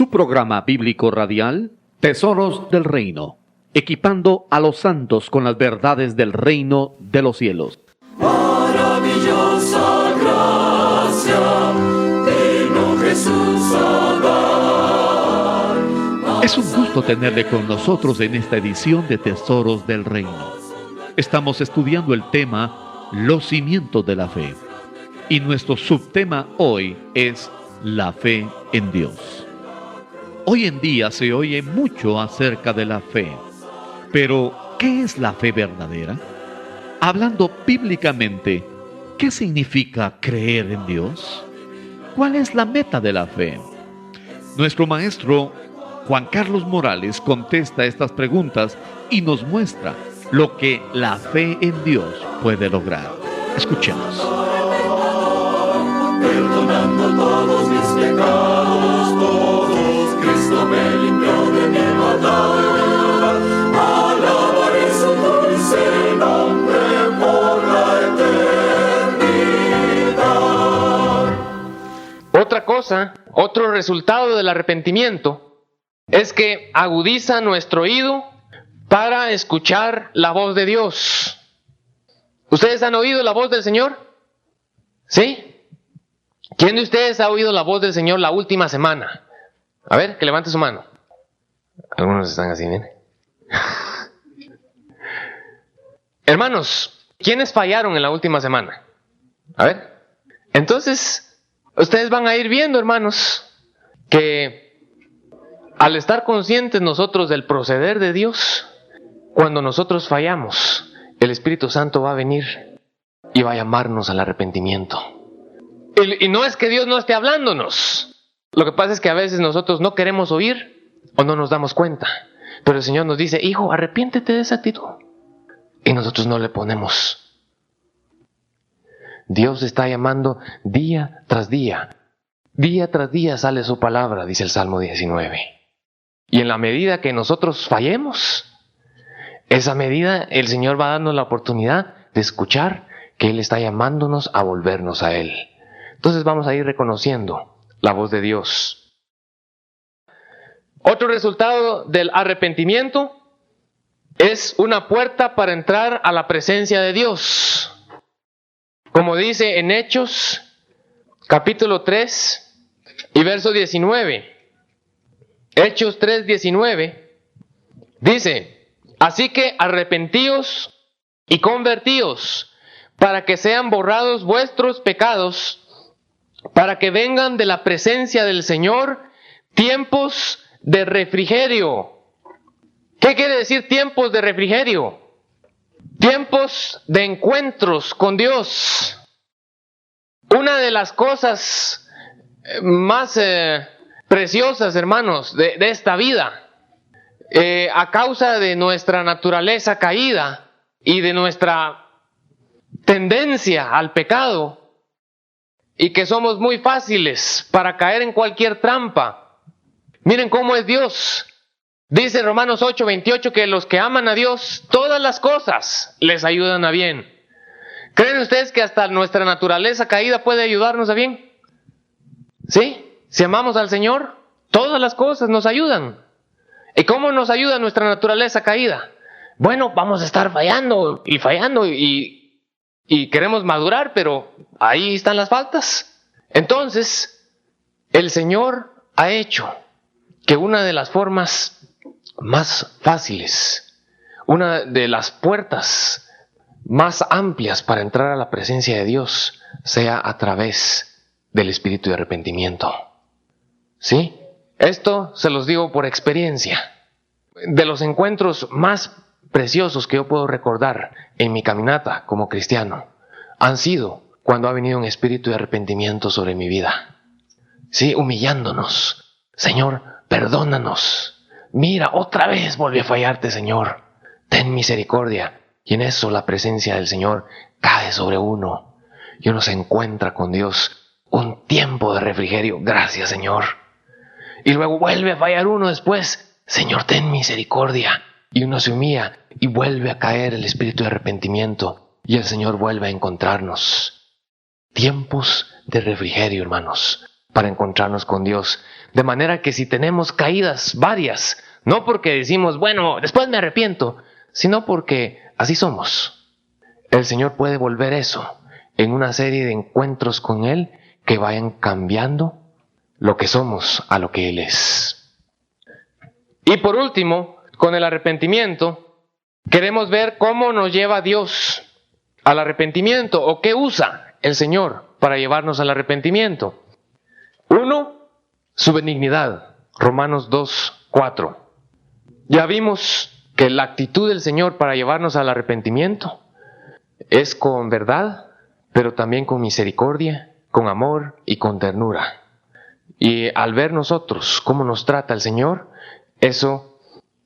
su programa bíblico radial, Tesoros del Reino, equipando a los santos con las verdades del reino de los cielos. Maravillosa gracia, vino Jesús a dar. Es un gusto tenerle con nosotros en esta edición de Tesoros del Reino. Estamos estudiando el tema Los cimientos de la fe. Y nuestro subtema hoy es la fe en Dios. Hoy en día se oye mucho acerca de la fe. Pero, ¿qué es la fe verdadera? Hablando bíblicamente, ¿qué significa creer en Dios? ¿Cuál es la meta de la fe? Nuestro maestro Juan Carlos Morales contesta estas preguntas y nos muestra lo que la fe en Dios puede lograr. Escuchemos. Perdonando todos mis pecados, todos, Cristo me limpió de mi maldad. Alabaré su dulce nombre por la eternidad. Otra cosa, otro resultado del arrepentimiento es que agudiza nuestro oído para escuchar la voz de Dios. ¿Ustedes han oído la voz del Señor? ¿Sí? ¿Quién de ustedes ha oído la voz del Señor la última semana? A ver, que levante su mano. Algunos están así, ¿bien? Hermanos, ¿quiénes fallaron en la última semana? A ver. Entonces, ustedes van a ir viendo, hermanos, que al estar conscientes nosotros del proceder de Dios, cuando nosotros fallamos, el Espíritu Santo va a venir y va a llamarnos al arrepentimiento. Y no es que Dios no esté hablándonos. Lo que pasa es que a veces nosotros no queremos oír o no nos damos cuenta. Pero el Señor nos dice, hijo, arrepiéntete de esa actitud. Y nosotros no le ponemos. Dios está llamando día tras día. Día tras día sale su palabra, dice el Salmo 19. Y en la medida que nosotros fallemos, esa medida el Señor va a darnos la oportunidad de escuchar que Él está llamándonos a volvernos a Él. Entonces vamos a ir reconociendo la voz de Dios. Otro resultado del arrepentimiento es una puerta para entrar a la presencia de Dios. Como dice en Hechos, capítulo 3 y verso 19. Hechos 3:19 dice, así que arrepentíos y convertíos para que sean borrados vuestros pecados, para que vengan de la presencia del Señor tiempos de refrigerio. ¿Qué quiere decir tiempos de refrigerio? Tiempos de encuentros con Dios. Una de las cosas más preciosas, hermanos, de esta vida, a causa de nuestra naturaleza caída y de nuestra tendencia al pecado, y que somos muy fáciles para caer en cualquier trampa. Miren cómo es Dios. Dice Romanos 8:28 que los que aman a Dios, todas las cosas les ayudan a bien. ¿Creen ustedes que hasta nuestra naturaleza caída puede ayudarnos a bien? ¿Sí? Si amamos al Señor, todas las cosas nos ayudan. ¿Y cómo nos ayuda nuestra naturaleza caída? Bueno, vamos a estar fallando y queremos madurar, pero ahí están las faltas. Entonces, el Señor ha hecho que una de las formas más fáciles, una de las puertas más amplias para entrar a la presencia de Dios, sea a través del espíritu de arrepentimiento. ¿Sí? Esto se los digo por experiencia. De los encuentros más preciosos que yo puedo recordar en mi caminata como cristiano han sido cuando ha venido un espíritu de arrepentimiento sobre mi vida. Sí, humillándonos. Señor, perdónanos. Mira, otra vez volví a fallarte, Señor. Ten misericordia. Y en eso la presencia del Señor cae sobre uno. Y uno se encuentra con Dios. Un tiempo de refrigerio. Gracias, Señor. Y luego vuelve a fallar uno después. Señor, ten misericordia. Y uno se humilla y vuelve a caer el espíritu de arrepentimiento. Y el Señor vuelve a encontrarnos. Tiempos de refrigerio, hermanos. para encontrarnos con Dios. De manera que si tenemos caídas varias, no porque decimos, bueno, después me arrepiento, sino porque así somos. El Señor puede volver eso en una serie de encuentros con Él que vayan cambiando lo que somos a lo que Él es. Y por último, con el arrepentimiento, queremos ver cómo nos lleva Dios al arrepentimiento o qué usa el Señor para llevarnos al arrepentimiento. 1, su benignidad. Romanos 2:4. Ya vimos que la actitud del Señor para llevarnos al arrepentimiento es con verdad, pero también con misericordia, con amor y con ternura. Y al ver nosotros cómo nos trata el Señor, eso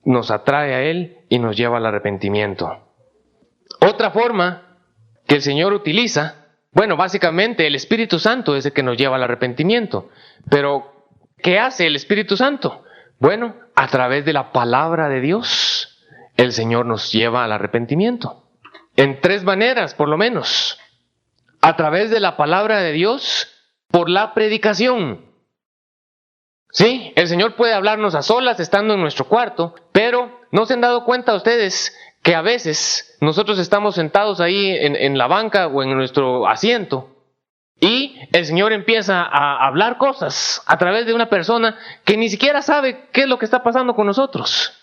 nos atrae a Él y nos lleva al arrepentimiento. Otra forma que el Señor utiliza, bueno, básicamente el Espíritu Santo es el que nos lleva al arrepentimiento. Pero, ¿qué hace el Espíritu Santo? Bueno, a través de la palabra de Dios, el Señor nos lleva al arrepentimiento. En 3 maneras, por lo menos. A través de la palabra de Dios, por la predicación. Sí, el Señor puede hablarnos a solas estando en nuestro cuarto, pero ¿no se han dado cuenta ustedes que a veces nosotros estamos sentados ahí en la banca o en nuestro asiento y el Señor empieza a hablar cosas a través de una persona que ni siquiera sabe qué es lo que está pasando con nosotros?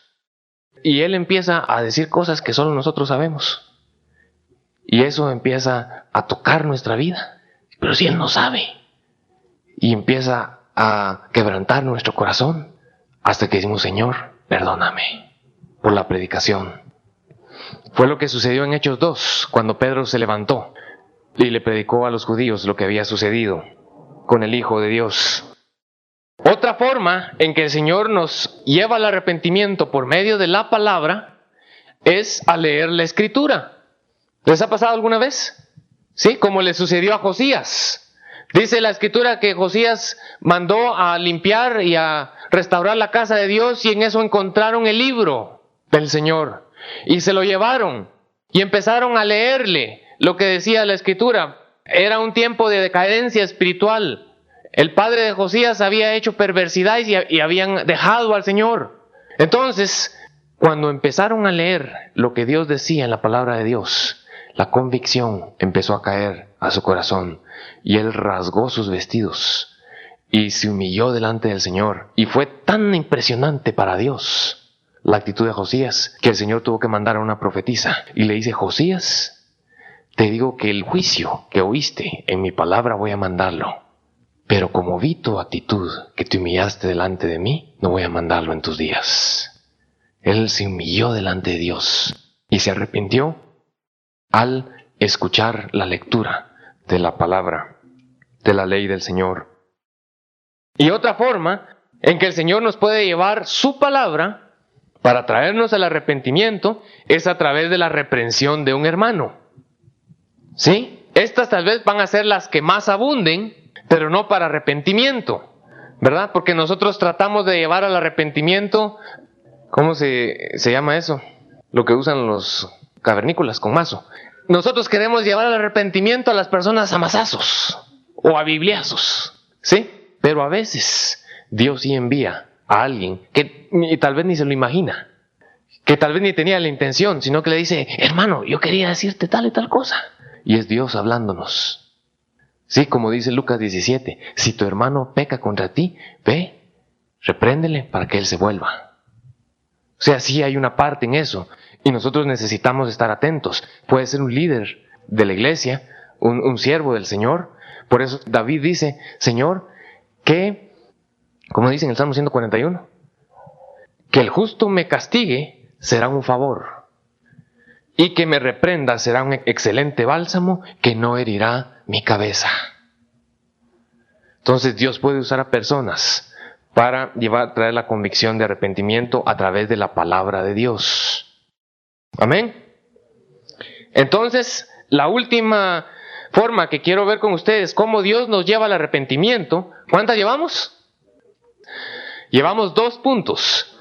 Y Él empieza a decir cosas que solo nosotros sabemos. Y eso empieza a tocar nuestra vida. Pero si Él no sabe. Y empieza a quebrantar nuestro corazón hasta que decimos, Señor, perdóname por la predicación. Fue lo que sucedió en Hechos 2, cuando Pedro se levantó y le predicó a los judíos lo que había sucedido con el Hijo de Dios. Otra forma en que el Señor nos lleva al arrepentimiento por medio de la palabra es a leer la Escritura. ¿Les ha pasado alguna vez? Sí, como le sucedió a Josías. Dice la Escritura que Josías mandó a limpiar y a restaurar la casa de Dios y en eso encontraron el libro del Señor. Y se lo llevaron y empezaron a leerle lo que decía la Escritura. Era un tiempo de decadencia espiritual. El padre de Josías había hecho perversidad y habían dejado al Señor. Entonces, cuando empezaron a leer lo que Dios decía en la palabra de Dios, la convicción empezó a caer a su corazón y él rasgó sus vestidos y se humilló delante del Señor. Y fue tan impresionante para Dios la actitud de Josías que el Señor tuvo que mandar a una profetisa y le dice, Josías, te digo que el juicio que oíste en mi palabra voy a mandarlo, pero como vi tu actitud que te humillaste delante de mí, no voy a mandarlo en tus días. Él se humilló delante de Dios y se arrepintió al escuchar la lectura de la palabra, de la ley del Señor. Y otra forma en que el Señor nos puede llevar su palabra para traernos al arrepentimiento es a través de la reprensión de un hermano. ¿Sí? Estas tal vez van a ser las que más abunden, pero no para arrepentimiento, ¿verdad? Porque nosotros tratamos de llevar al arrepentimiento, ¿cómo se llama eso? Lo que usan los cavernícolas con mazo. Nosotros queremos llevar al arrepentimiento a las personas a mazazos o a bibliazos, ¿sí? Pero a veces Dios sí envía a alguien que tal vez ni se lo imagina, que tal vez ni tenía la intención, sino que le dice, hermano, yo quería decirte tal y tal cosa. Y es Dios hablándonos. Sí, como dice Lucas 17, si tu hermano peca contra ti, ve, repréndele para que él se vuelva. O sea, sí hay una parte en eso. Y nosotros necesitamos estar atentos. Puede ser un líder de la iglesia, un siervo del Señor. Por eso David dice, Señor, que, como dice en el Salmo 141, que el justo me castigue será un favor. Y que me reprenda será un excelente bálsamo que no herirá mi cabeza. Entonces Dios puede usar a personas para traer la convicción de arrepentimiento a través de la palabra de Dios. Amén. Entonces, la última forma que quiero ver con ustedes, cómo Dios nos lleva al arrepentimiento. ¿Cuántas llevamos? Llevamos 2 puntos.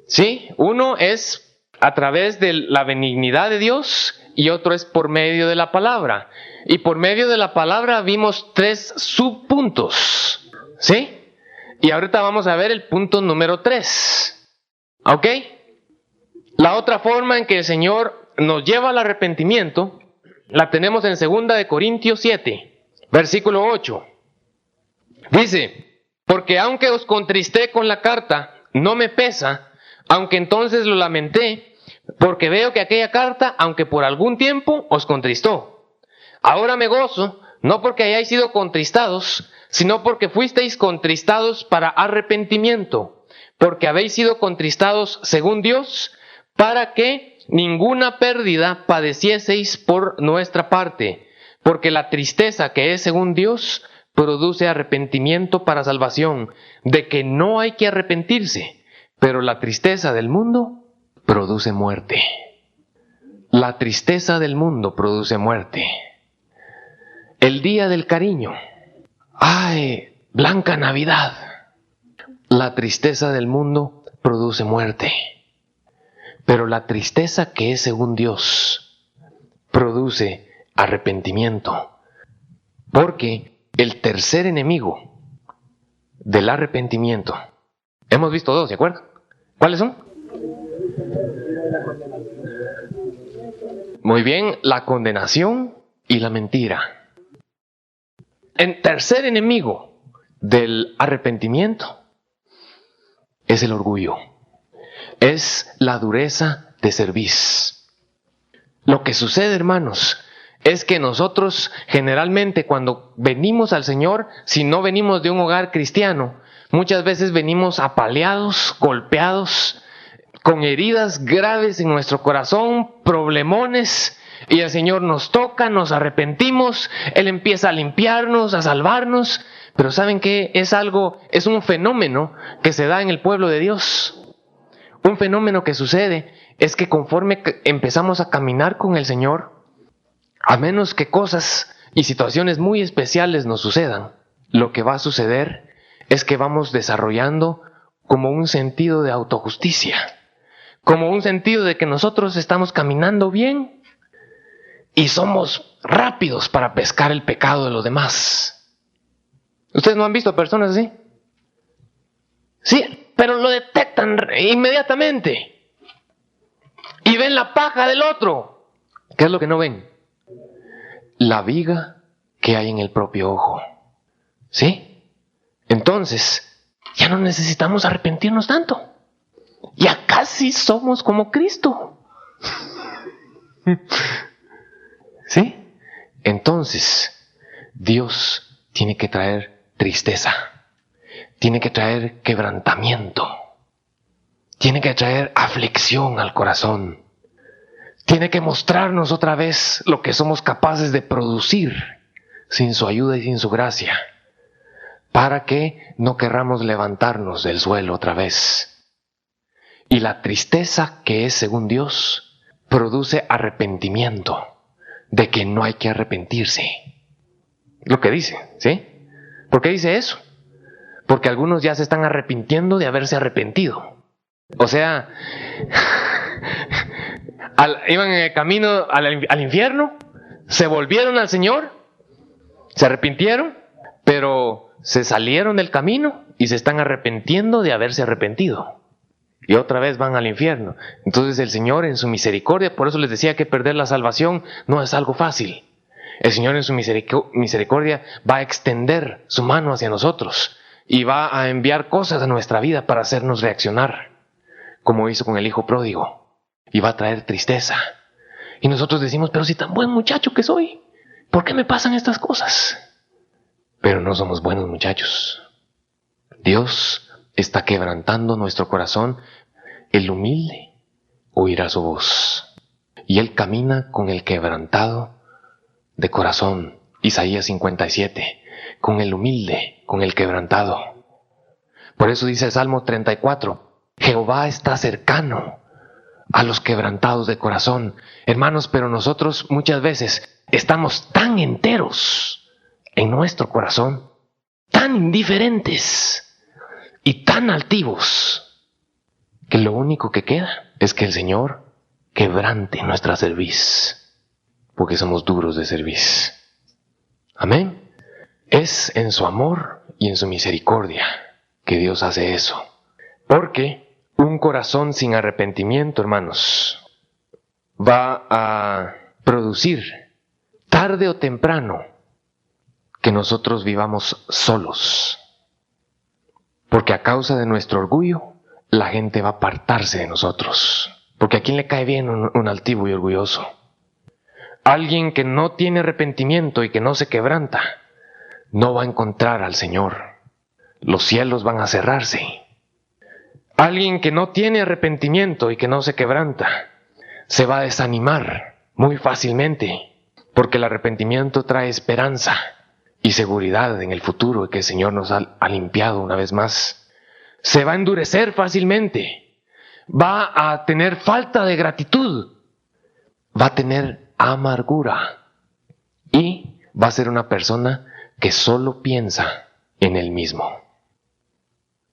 ¿Sí? Uno es a través de la benignidad de Dios y otro es por medio de la palabra. Y por medio de la palabra vimos 3 subpuntos, ¿sí? Y ahorita vamos a ver el punto número 3, ¿ok? La otra forma en que el Señor nos lleva al arrepentimiento la tenemos en 2 de Corintios 7, versículo 8. Dice: porque aunque os contristé con la carta, no me pesa, aunque entonces lo lamenté, porque veo que aquella carta, aunque por algún tiempo, os contristó. Ahora me gozo, no porque hayáis sido contristados, sino porque fuisteis contristados para arrepentimiento, porque habéis sido contristados según Dios, para que ninguna pérdida padecieseis por nuestra parte, porque la tristeza que es según Dios produce arrepentimiento para salvación, de que no hay que arrepentirse, pero la tristeza del mundo produce muerte. La tristeza del mundo produce muerte. El día del cariño. ¡Ay, blanca Navidad! La tristeza del mundo produce muerte. Pero la tristeza que es según Dios produce arrepentimiento. Porque el tercer enemigo del arrepentimiento, hemos visto 2, ¿se acuerdan? ¿Cuáles son? Muy bien, la condenación y la mentira. El tercer enemigo del arrepentimiento es el orgullo, es la dureza de cerviz. Lo que sucede, hermanos, es que nosotros generalmente cuando venimos al Señor, si no venimos de un hogar cristiano, muchas veces venimos apaleados, golpeados, con heridas graves en nuestro corazón, problemones, y el Señor nos toca, nos arrepentimos, Él empieza a limpiarnos, a salvarnos, pero ¿saben qué? Es un fenómeno que se da en el pueblo de Dios. Un fenómeno que sucede es que conforme empezamos a caminar con el Señor, a menos que cosas y situaciones muy especiales nos sucedan, lo que va a suceder es que vamos desarrollando como un sentido de autojusticia, como un sentido de que nosotros estamos caminando bien y somos rápidos para pescar el pecado de los demás. ¿Ustedes no han visto personas así? Sí, pero lo detectan inmediatamente y ven la paja del otro. ¿Qué es lo que no ven? La viga que hay en el propio ojo. ¿Sí? Entonces, ya no necesitamos arrepentirnos tanto. Ya casi somos como Cristo. ¿Sí? Entonces, Dios tiene que traer tristeza. Tiene que traer quebrantamiento. Tiene que traer aflicción al corazón. Tiene que mostrarnos otra vez lo que somos capaces de producir sin su ayuda y sin su gracia, para que no querramos levantarnos del suelo otra vez. Y la tristeza que es según Dios produce arrepentimiento, de que no hay que arrepentirse. Lo que dice, ¿sí? ¿Por qué dice eso? Porque algunos ya se están arrepintiendo de haberse arrepentido. O sea, iban en el camino al infierno, se volvieron al Señor, se arrepintieron, pero se salieron del camino y se están arrepintiendo de haberse arrepentido. Y otra vez van al infierno. Entonces el Señor en su misericordia, por eso les decía que perder la salvación no es algo fácil. El Señor en su misericordia va a extender su mano hacia nosotros y va a enviar cosas a nuestra vida para hacernos reaccionar, como hizo con el hijo pródigo, y va a traer tristeza. Y nosotros decimos, pero si tan buen muchacho que soy, ¿por qué me pasan estas cosas? Pero no somos buenos muchachos. Dios está quebrantando nuestro corazón. El humilde oirá su voz, y Él camina con el quebrantado de corazón. Isaías 57, con el humilde, con el quebrantado. Por eso dice el Salmo 34, Jehová está cercano a los quebrantados de corazón. Hermanos, pero nosotros muchas veces estamos tan enteros en nuestro corazón, tan indiferentes y tan altivos, que lo único que queda es que el Señor quebrante nuestra cerviz. porque somos duros de cerviz. Amén. Es en su amor y en su misericordia que Dios hace eso. Porque un corazón sin arrepentimiento, hermanos, va a producir tarde o temprano que nosotros vivamos solos. Porque a causa de nuestro orgullo, la gente va a apartarse de nosotros. Porque ¿a quién le cae bien un altivo y orgulloso? Alguien que no tiene arrepentimiento y que no se quebranta, no va a encontrar al Señor. Los cielos van a cerrarse. Alguien que no tiene arrepentimiento y que no se quebranta, se va a desanimar muy fácilmente, porque el arrepentimiento trae esperanza y seguridad en el futuro y que el Señor nos ha limpiado una vez más. Se va a endurecer fácilmente, va a tener falta de gratitud, va a tener amargura y va a ser una persona que solo piensa en él mismo.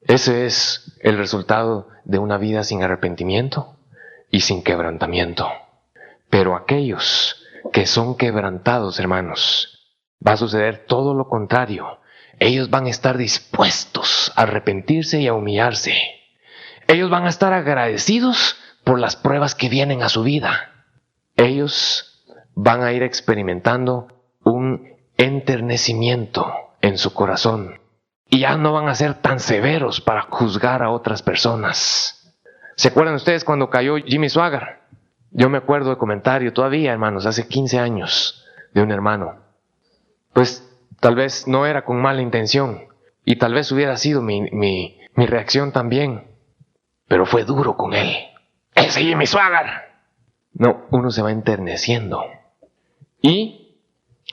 Ese es el resultado de una vida sin arrepentimiento y sin quebrantamiento. Pero aquellos que son quebrantados, hermanos, va a suceder todo lo contrario. Ellos van a estar dispuestos a arrepentirse y a humillarse. Ellos van a estar agradecidos por las pruebas que vienen a su vida. Ellos van a ir experimentando un enternecimiento en su corazón y ya no van a ser tan severos para juzgar a otras personas. ¿Se acuerdan ustedes cuando cayó Jimmy Swaggart? Yo me acuerdo de comentario todavía, hermanos, hace 15 años, de un hermano. Pues tal vez no era con mala intención y tal vez hubiera sido mi reacción también, pero fue duro con él. ¡Ese Jimmy Swaggart! No, uno se va enterneciendo y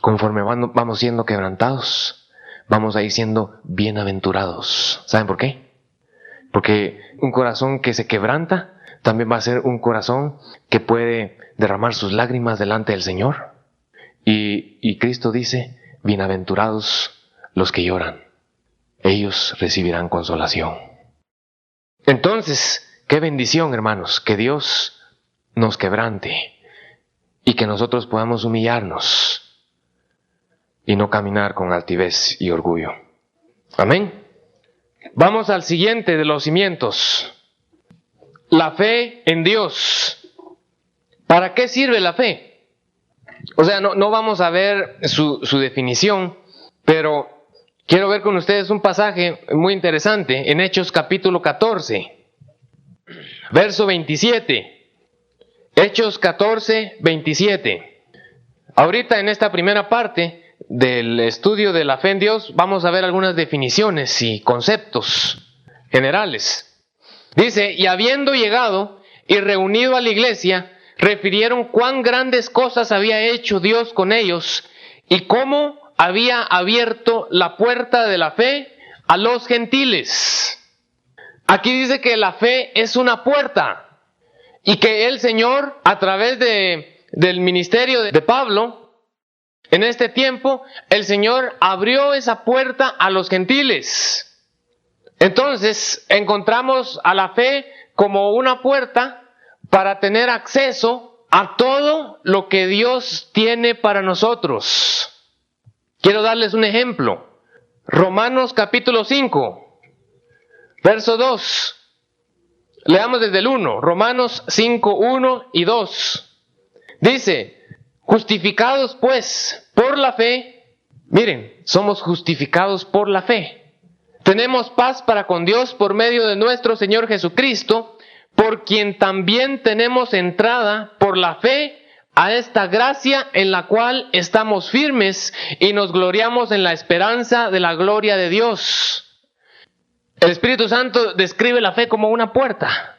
conforme vamos siendo quebrantados, vamos a ir siendo bienaventurados. ¿Saben por qué? Porque un corazón que se quebranta también va a ser un corazón que puede derramar sus lágrimas delante del Señor. Y Cristo dice, bienaventurados los que lloran, ellos recibirán consolación. Entonces, qué bendición, hermanos, que Dios nos quebrante y que nosotros podamos humillarnos y no caminar con altivez y orgullo. Amén. Vamos al siguiente de los cimientos. La fe en Dios. ¿Para qué sirve la fe? O sea, no vamos a ver su definición, pero quiero ver con ustedes un pasaje muy interesante en Hechos capítulo 14, verso 27. Hechos 14, 27. Ahorita en esta primera parte del estudio de la fe en Dios vamos a ver algunas definiciones y conceptos generales. Dice, y habiendo llegado y reunido a la iglesia, refirieron cuán grandes cosas había hecho Dios con ellos y cómo había abierto la puerta de la fe a los gentiles. Aquí dice que la fe es una puerta y que el Señor, a través del ministerio de Pablo, en este tiempo, el Señor abrió esa puerta a los gentiles. Entonces, encontramos a la fe como una puerta para tener acceso a todo lo que Dios tiene para nosotros. Quiero darles un ejemplo. Romanos capítulo 5, verso 2. Leamos desde el 1. Romanos 5, 1 y 2. Dice, justificados pues por la fe. Miren, somos justificados por la fe. Tenemos paz para con Dios por medio de nuestro Señor Jesucristo, por quien también tenemos entrada por la fe a esta gracia en la cual estamos firmes y nos gloriamos en la esperanza de la gloria de Dios. El Espíritu Santo describe la fe como una puerta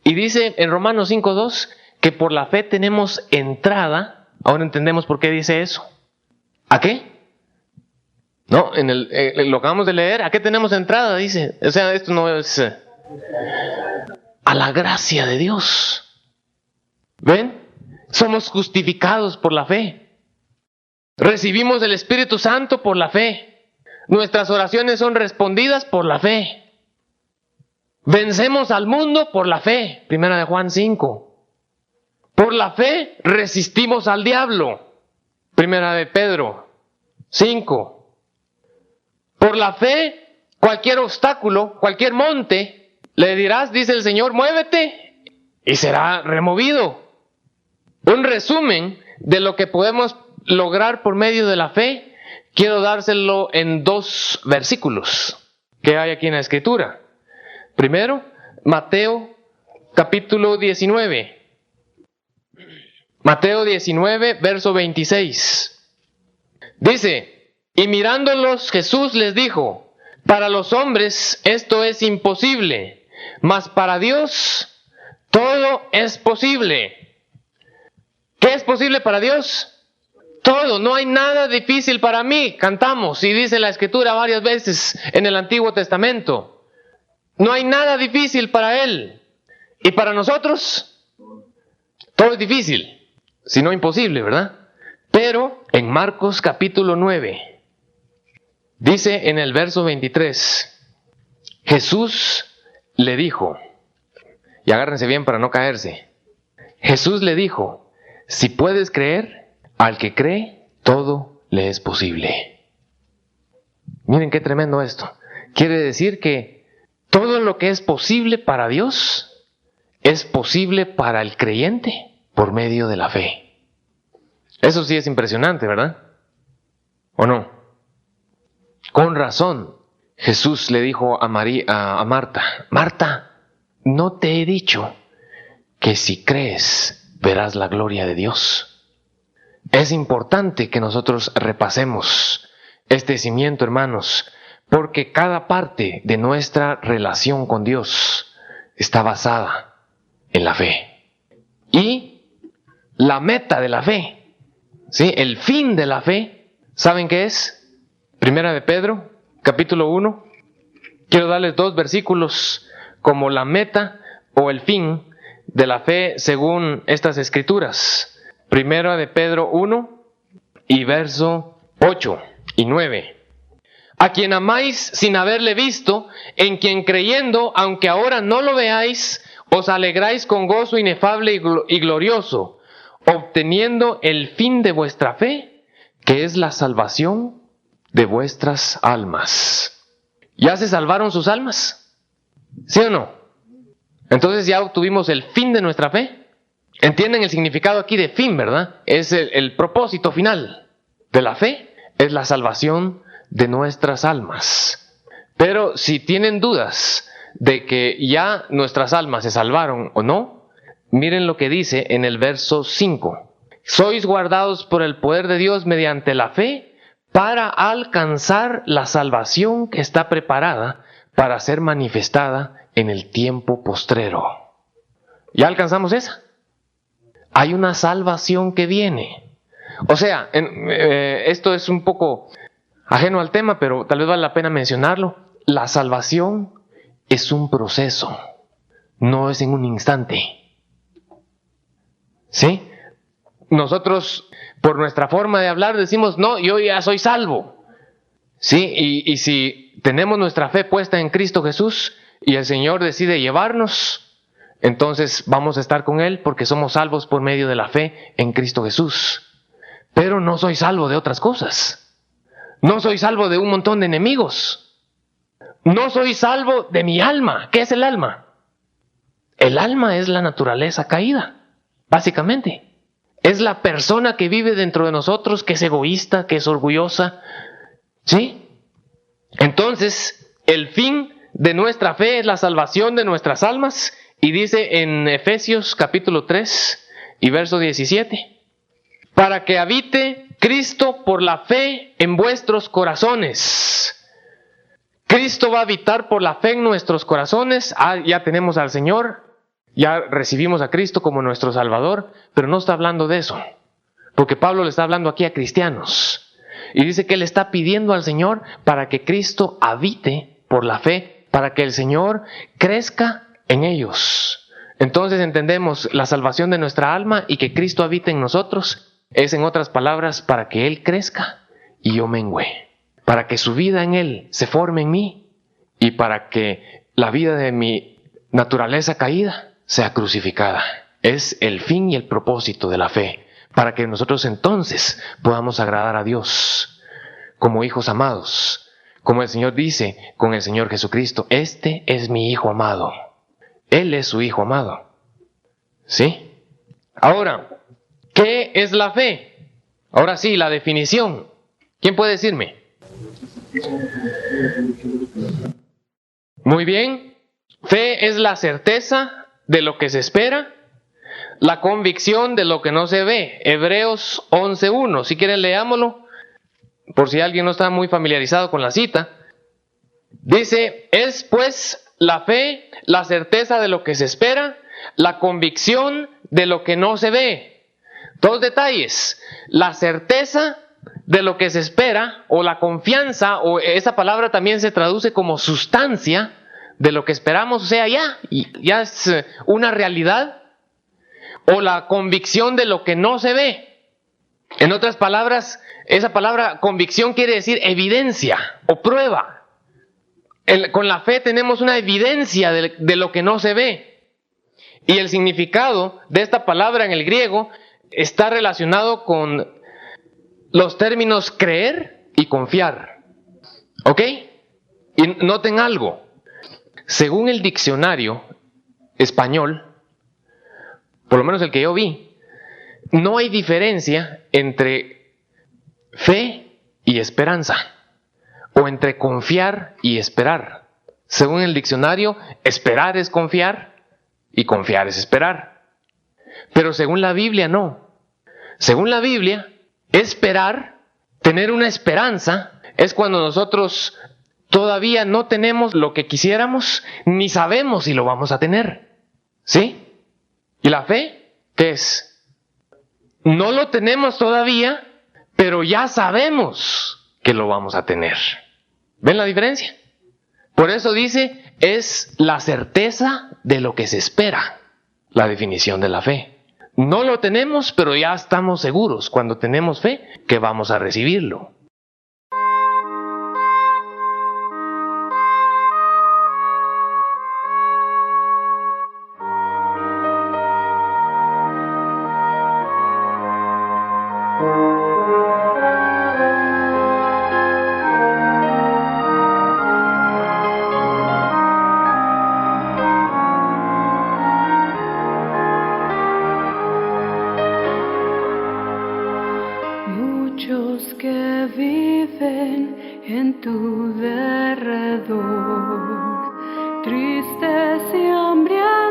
y dice en Romanos 5:2 que por la fe tenemos entrada. Ahora entendemos por qué dice eso. ¿A qué? No, en lo acabamos de leer. ¿A qué tenemos entrada? Dice. O sea, esto no es a la gracia de Dios. ¿Ven? Somos justificados por la fe. Recibimos el Espíritu Santo por la fe. Nuestras oraciones son respondidas por la fe. Vencemos al mundo por la fe. Primera de Juan 5. Por la fe resistimos al diablo. Primera de Pedro 5. Por la fe, cualquier obstáculo, cualquier monte, le dirás, dice el Señor, muévete y será removido. Un resumen de lo que podemos lograr por medio de la fe, quiero dárselo en 2 versículos que hay aquí en la Escritura. Primero, Mateo capítulo 19. Mateo 19, verso 26. Dice, y mirándolos Jesús les dijo, para los hombres esto es imposible, mas para Dios todo es posible. ¿Qué es posible para Dios? Todo, no hay nada difícil para mí. Cantamos y dice la Escritura varias veces en el Antiguo Testamento. No hay nada difícil para Él. Y para nosotros, todo es difícil, si no imposible, ¿verdad? Pero en Marcos capítulo 9, dice en el verso 23, Jesús le dijo, y agárrense bien para no caerse, Jesús le dijo, si puedes creer, al que cree, todo le es posible. Miren qué tremendo esto. Quiere decir que todo lo que es posible para Dios es posible para el creyente por medio de la fe. Eso sí es impresionante, ¿verdad? ¿O no? Con razón, Jesús le dijo a Marta, Marta, ¿no te he dicho que si crees verás la gloria de Dios? Es importante que nosotros repasemos este cimiento, hermanos, porque cada parte de nuestra relación con Dios está basada en la fe. Y la meta de la fe, ¿sí? El fin de la fe, ¿saben qué es? Primera de Pedro, capítulo 1. Quiero darles 2 versículos como la meta o el fin de la fe según estas escrituras. Primera de Pedro 1 y verso 8 y 9. A quien amáis sin haberle visto, en quien creyendo, aunque ahora no lo veáis, os alegráis con gozo inefable y glorioso, obteniendo el fin de vuestra fe, que es la salvación de vuestras almas. ¿Ya se salvaron sus almas? ¿Sí o no? Entonces ya obtuvimos el fin de nuestra fe. ¿Entienden el significado aquí de fin, verdad? Es el propósito final de la fe, es la salvación de nuestras almas. Pero si tienen dudas de que ya nuestras almas se salvaron o no, miren lo que dice en el verso 5. Sois guardados por el poder de Dios mediante la fe para alcanzar la salvación que está preparada para ser manifestada en el tiempo postrero. ¿Ya alcanzamos esa? Hay una salvación que viene. O sea, esto es un poco ajeno al tema, pero tal vez vale la pena mencionarlo. La salvación es un proceso, no es en un instante. ¿Sí? Nosotros, por nuestra forma de hablar, decimos, no, yo ya soy salvo. ¿Sí? Y si tenemos nuestra fe puesta en Cristo Jesús y el Señor decide llevarnos, entonces vamos a estar con Él porque somos salvos por medio de la fe en Cristo Jesús. Pero no soy salvo de otras cosas. No soy salvo de un montón de enemigos. No soy salvo de mi alma. ¿Qué es el alma? El alma es la naturaleza caída, básicamente. Es la persona que vive dentro de nosotros, que es egoísta, que es orgullosa. ¿Sí? Entonces, el fin de nuestra fe es la salvación de nuestras almas. Y dice en Efesios capítulo 3 y verso 17. Para que habite Cristo por la fe en vuestros corazones. Cristo va a habitar por la fe en nuestros corazones. Ya tenemos al Señor, ya recibimos a Cristo como nuestro Salvador, pero no está hablando de eso, porque Pablo le está hablando aquí a cristianos. Y dice que él está pidiendo al Señor para que Cristo habite por la fe, para que el Señor crezca en ellos. Entonces entendemos la salvación de nuestra alma y que Cristo habite en nosotros. Es, en otras palabras, para que Él crezca y yo mengüe, para que su vida en Él se forme en mí y para que la vida de mi naturaleza caída sea crucificada. Es el fin y el propósito de la fe. para que nosotros entonces podamos agradar a Dios como hijos amados. Como el Señor dice con el Señor Jesucristo, este es mi Hijo amado. Él es su Hijo amado. ¿Sí? Ahora, ¿qué es la fe? Ahora sí, la definición. ¿Quién puede decirme? Muy bien. Fe es la certeza de lo que se espera, la convicción de lo que no se ve. Hebreos 11:1. Si quieren, leámoslo, por si alguien no está muy familiarizado con la cita. Dice, es pues la fe, la certeza de lo que se espera, la convicción de lo que no se ve. Dos detalles: la certeza de lo que se espera, o la confianza, o esa palabra también se traduce como sustancia de lo que esperamos, o sea, ya es una realidad, o la convicción de lo que no se ve. En otras palabras, esa palabra convicción quiere decir evidencia o prueba. Con la fe tenemos una evidencia de lo que no se ve. Y el significado de esta palabra en el griego está relacionado con los términos creer y confiar. ¿Ok? Y noten algo. Según el diccionario español, por lo menos el que yo vi, no hay diferencia entre fe y esperanza, o entre confiar y esperar. Según el diccionario, esperar es confiar y confiar es esperar. Pero según la Biblia, no. Según la Biblia, esperar, tener una esperanza, es cuando nosotros todavía no tenemos lo que quisiéramos, ni sabemos si lo vamos a tener. ¿Sí? ¿Y la fe? ¿Qué es? No lo tenemos todavía, pero ya sabemos que lo vamos a tener. ¿Ven la diferencia? Por eso dice, es la certeza de lo que se espera, la definición de la fe. No lo tenemos, pero ya estamos seguros, cuando tenemos fe, que vamos a recibirlo. Muchos que viven en tu derredor, tristes y hambrientos,